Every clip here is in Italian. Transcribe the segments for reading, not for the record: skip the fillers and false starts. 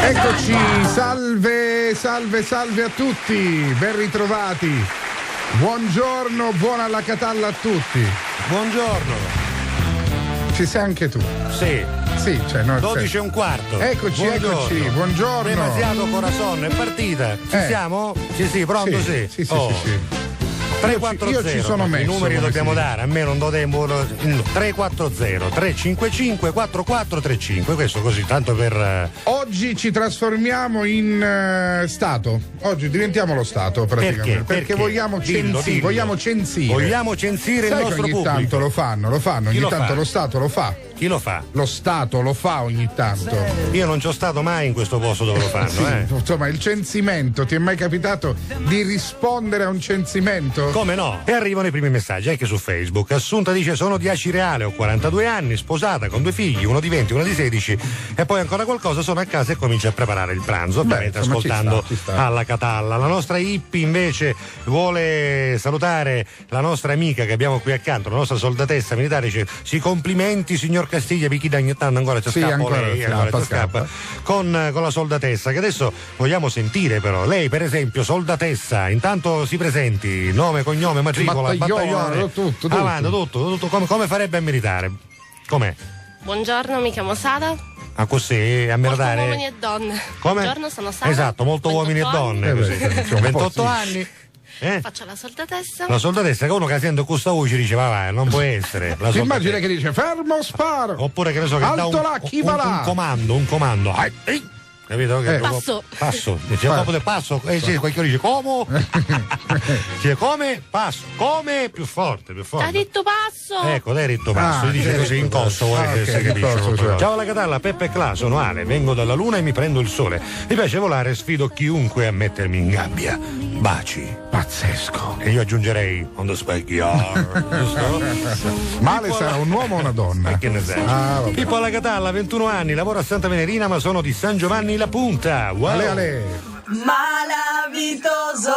Eccoci, salve a tutti, ben ritrovati. Buongiorno, buona alla Catalla a tutti. Buongiorno. Ci sei anche tu? Sì. Sì, cioè, no, 12 e un quarto. Eccoci, buongiorno. Demasiado corazon, è partita. Ci siamo? Sì, pronto, sì. Sì. 340, io ci sono messo. I numeri dobbiamo sì. dare, a me non do tempo. 340 355 4435, questo così, tanto per. Oggi ci trasformiamo in Stato. Oggi diventiamo lo Stato praticamente. Perché vogliamo censire. Vogliamo censire il nostro ogni pubblico. Tanto lo fanno, ogni tanto lo Stato lo fa. Chi lo fa? Lo Stato lo fa ogni tanto. Io non c'ho stato mai in questo posto dove lo fanno, sì, insomma, il censimento, ti è mai capitato di rispondere a un censimento? Come no? E arrivano i primi messaggi anche su Facebook. Assunta dice: sono di Acireale, ho 42 anni, sposata con 2 figli, uno di 20, uno di 16, e poi ancora qualcosa, sono a casa e comincio a preparare il pranzo, ovviamente ascoltando ci sta. alla Catalla. La nostra Ippi invece vuole salutare la nostra amica che abbiamo qui accanto, la nostra soldatessa militare, dice: sì, complimenti signor Castiglia, perché da ogni tanto ancora ci scappa con la soldatessa, che adesso vogliamo sentire. Però lei, per esempio, soldatessa, intanto si presenti, nome, cognome, matricola, battaglione, tutto. Avanti, tutto come farebbe a militare. Com'è? Buongiorno, mi chiamo Sara. Ah, così, a Molto meritare. uomini e donne. Come? Buongiorno, sono Sara. Esatto, molto uomini e donne. Così. 28 anni. Faccio la soldatessa. La soldatessa, che uno che sente questa voce dice: vai, non può essere. Ti immagina che dice: fermo, sparo. Oppure che ne so, che dà un comando. Capito? Che passo. Dice proprio del passo. Sì, qualcuno dice: come? Dice: come? Passo. Come? Più forte. Hai detto passo? Ecco, lei ha detto passo. Dice così in corso, vuole che si capisce. Ciao alla Catalla, Peppe Cla, sono Ale, vengo dalla luna e mi prendo il sole. Mi piace volare e sfido chiunque a mettermi in gabbia. Baci. Pazzesco. E io aggiungerei on the specchiar. Giusto? Male sarà un uomo o una donna? Che ne sai? Pippo alla Catalla, 21 anni, lavoro a Santa Venerina, ma sono di San Giovanni la Punta. Wow. Ale. Malavitoso,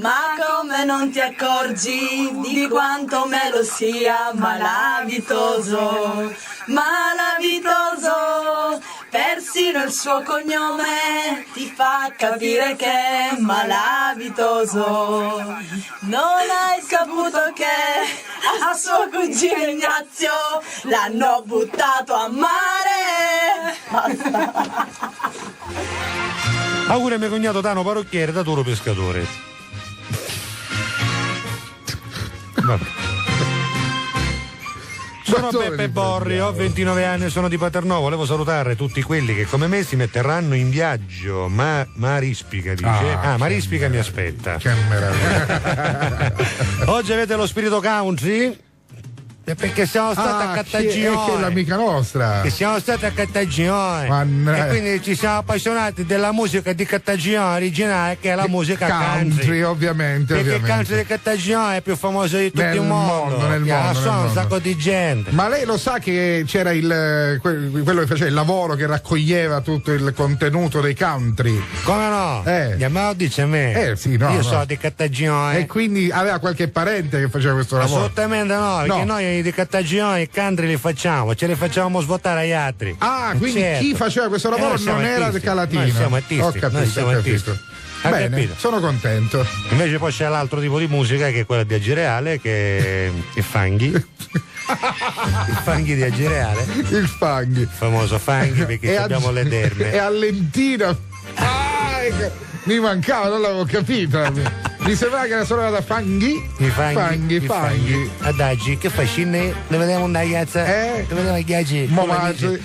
ma come non ti accorgi di quanto me lo sia malavitoso, persino il suo cognome ti fa capire che è malavitoso. Non hai saputo che a suo cugino Ignazio l'hanno buttato a mare. Basta. Auguri a mio cognato Tano, parrucchiere, da Turo pescatore. Vabbè. Sono Peppe Borri, ho 29 anni e sono di Paternò. Volevo salutare tutti quelli che come me si metteranno in viaggio. Marispica dice. Marispica mi aspetta. Che meraviglia. Oggi avete lo spirito country? Perché siamo stati a Cattagione. Che è l'amica nostra. Che siamo stati a Cattagione. E quindi ci siamo appassionati della musica di Cattagione originale, che è la musica country. Ovviamente. Perché il country di Cattagione è più famoso di tutto il mondo. Nel mondo. Un sacco di gente. Ma lei lo sa che c'era quello che faceva il lavoro, che raccoglieva tutto il contenuto dei country? Come no? Lo dice a me. Sì, no. Io sono di Cattagione. E quindi aveva qualche parente che faceva questo lavoro? Assolutamente no, perché noi di Cattagione i country li facciamo, ce li facciamo svuotare agli altri. Quindi chi faceva questo lavoro non era del Calatino. Noi siamo artisti. Ho capito. Bene, capito? Sono contento. Invece poi c'è l'altro tipo di musica, che è quella di Agireale, che è Fanghi. Il Fanghi di Agireale. Il Fanghi. Il famoso Fanghi, perché abbiamo le derme. E a Lentina. Mi mancava, non l'avevo capito. Mi sembrava che era solo da Fanghi. I fanghi. Adaggi, che fai? Ne vediamo una ragazza? Ne vediamo i ghiacci. Mo pace.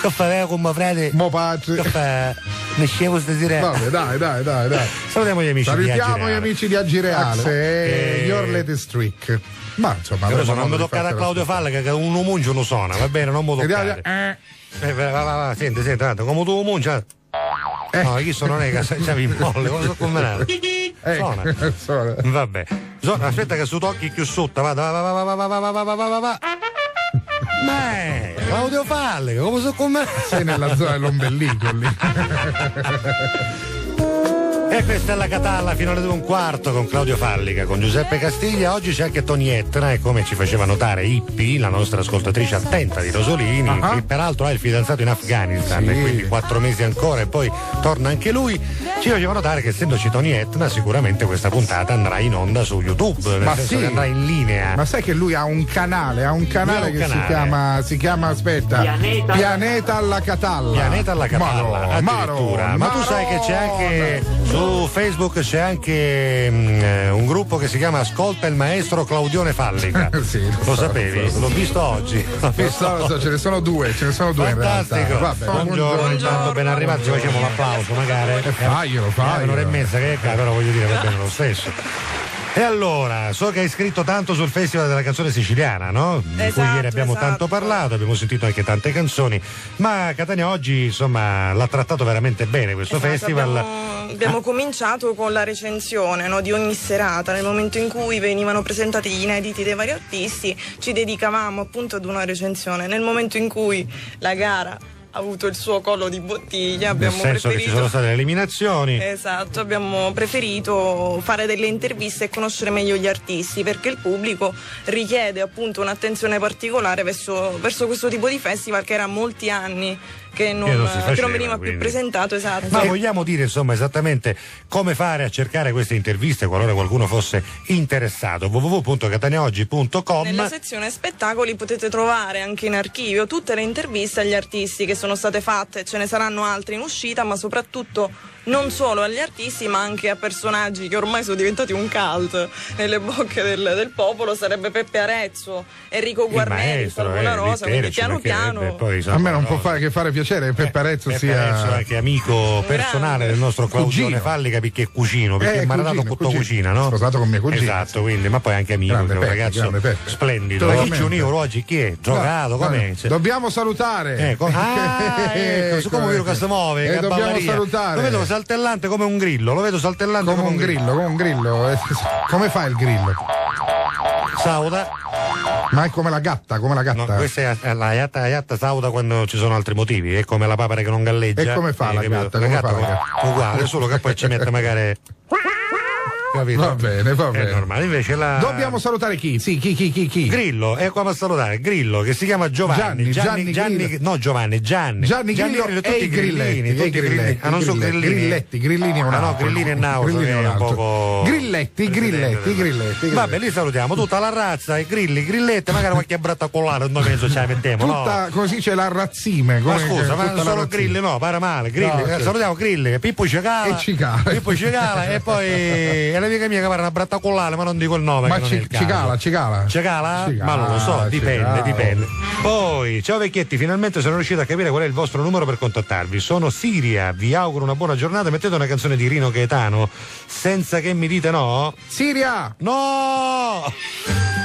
Che fa con mio frate? Mo pace. Che fa? Ne scevo stasera. Vabbè, dai. Salutiamo gli amici di Agireale. Salutiamo gli amici di Agireale. Your Latest Trick. Ma insomma, non mi toccate a Claudio Falla, che uno munge uno suona, va bene, non mi toccate. Va, senti, tanto, come tu munge. No, questo non è che c'avevi in molle, cosa sto combinando? Suona. Vabbè. Aspetta che su tocchi più sotto, va. Claudio Falle, come sto combinando? Sei nella zona dell'ombelico lì. E questa è la Catalla fino alle 2:15 con Claudio Fallica, con Giuseppe Castiglia. Oggi c'è anche Tony Etna e come ci faceva notare Ippi, la nostra ascoltatrice attenta di Rosolini, che peraltro ha il fidanzato in Afghanistan e quindi 4 mesi ancora e poi torna anche lui, ci faceva notare che essendoci Tony Etna sicuramente questa puntata andrà in onda su YouTube, nel senso che andrà in linea. Ma sai che lui ha un canale che si chiama aspetta, Pianeta alla Catalla. Pianeta alla Catalla, addirittura. Ma tu sai che c'è anche su Facebook c'è anche un gruppo che si chiama Ascolta il maestro Claudione Fallica. Sì, lo sapevi? L'ho visto oggi. So, ce ne sono due Fantastico. in realtà. Vabbè, buongiorno, intanto ben arrivati, ci facciamo l'applauso magari. Faglielo. Un'ora e mezza che è, però voglio dire, va bene lo stesso. E allora, so che hai scritto tanto sul Festival della canzone siciliana, no? Di cui ieri abbiamo tanto parlato, abbiamo sentito anche tante canzoni, ma Catania oggi, insomma, l'ha trattato veramente bene questo festival. Abbiamo cominciato con la recensione, no, di ogni serata. Nel momento in cui venivano presentati gli inediti dei vari artisti, ci dedicavamo appunto ad una recensione. Nel momento in cui la gara ha avuto il suo collo di bottiglia, abbiamo preferito, che ci sono state le eliminazioni. Esatto, abbiamo preferito fare delle interviste e conoscere meglio gli artisti, perché il pubblico richiede appunto un'attenzione particolare verso questo tipo di festival che era molti anni che non veniva più presentato. Esatto. Ma vogliamo dire insomma esattamente come fare a cercare queste interviste qualora qualcuno fosse interessato? www.cataniaoggi.com. Nella sezione spettacoli potete trovare anche in archivio tutte le interviste agli artisti che sono state fatte, ce ne saranno altre in uscita, ma soprattutto non solo agli artisti ma anche a personaggi che ormai sono diventati un cult nelle bocche del popolo. Sarebbe Peppe Arezzo, Enrico Guarneri, Salvo Rosa, quindi piano piano. A me non può fare che fare piacere che Peppe Arezzo sia anche amico personale del nostro Claudione Fallica, perché è cugino, perché mi ha dato un po' cucina, no? Sposato con mia cugina. Esatto, quindi, ma poi anche amico, grande che è un ragazzo splendido. Ma chi ci univo oggi? Chi è? Giocato, com'è? Dobbiamo salutare. Ecco, come vedo che si muove, che dobbiamo salutare. Lo vedo saltellante come un grillo, come un grillo. Come fa il grillo? Sauda. Ma è come la gatta. No, questa è la yatta sauda quando ci sono altri motivi, è come la papera che non galleggia. E come fa la gatta? Uguale, solo che poi ci mette magari. Capito? Va bene. È normale, invece dobbiamo salutare chi? Sì, chi? Grillo, è qua a salutare Grillo, che si chiama Gianni Gianni Grillo e i grilletti. Non sono grillini. Grillini è un altro. No, grillini è nautico, che è un poco. Grilletti. Vabbè, li salutiamo tutta la razza, i grilletti, magari qualche bratta collare, non penso ce la mettiamo, tutta, come si dice, la razzime. Ma scusa, ma solo grilli, no, para male, grilli. Salutiamo Grilli, Pippo Cicala e poi l'amica mia che pare una bratta collare, ma non dico il nome. Ma Cicala? Ma non lo so, dipende. Poi, ciao vecchietti, finalmente sono riuscito a capire qual è il vostro numero per contattarvi. Sono Siria, vi auguro una buona giornata. Mettete una canzone di Rino Gaetano, senza che mi dite no. Siria! No!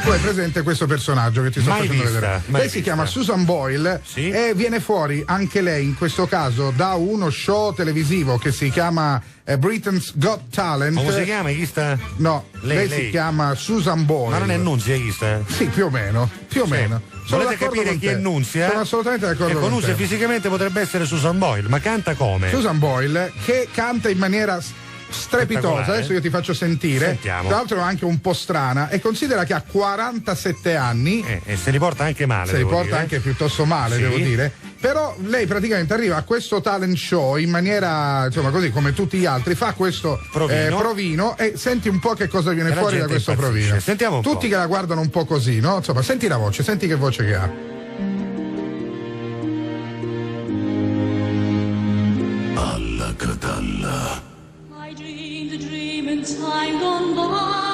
Tu hai presente questo personaggio che ti sto facendo vedere? Lei si chiama Susan Boyle e viene fuori anche lei in questo caso da uno show televisivo che si chiama Britain's Got Talent. Come si chiama? Chi sta? No, lei si chiama Susan Boyle. Ma non è Nunzia chi sta? Sì, più o meno. Volete capire chi è Nunzia? Sono assolutamente d'accordo con te. Nunzia fisicamente potrebbe essere Susan Boyle, ma canta come? Susan Boyle, che canta in maniera strepitosa, adesso io ti faccio sentire. Sentiamo. Tra l'altro è anche un po' strana e considera che ha 47 anni e se li porta anche male, anche piuttosto male, devo dire. Però lei praticamente arriva a questo talent show in maniera, insomma, così come tutti gli altri, fa questo provino e senti un po' che cosa viene fuori da questo provino. Sentiamo un tutti po'. Che la guardano un po' così, no? Insomma, senti la voce, senti che voce che ha. Alla Catalla. I dreamed a dream in time gone by.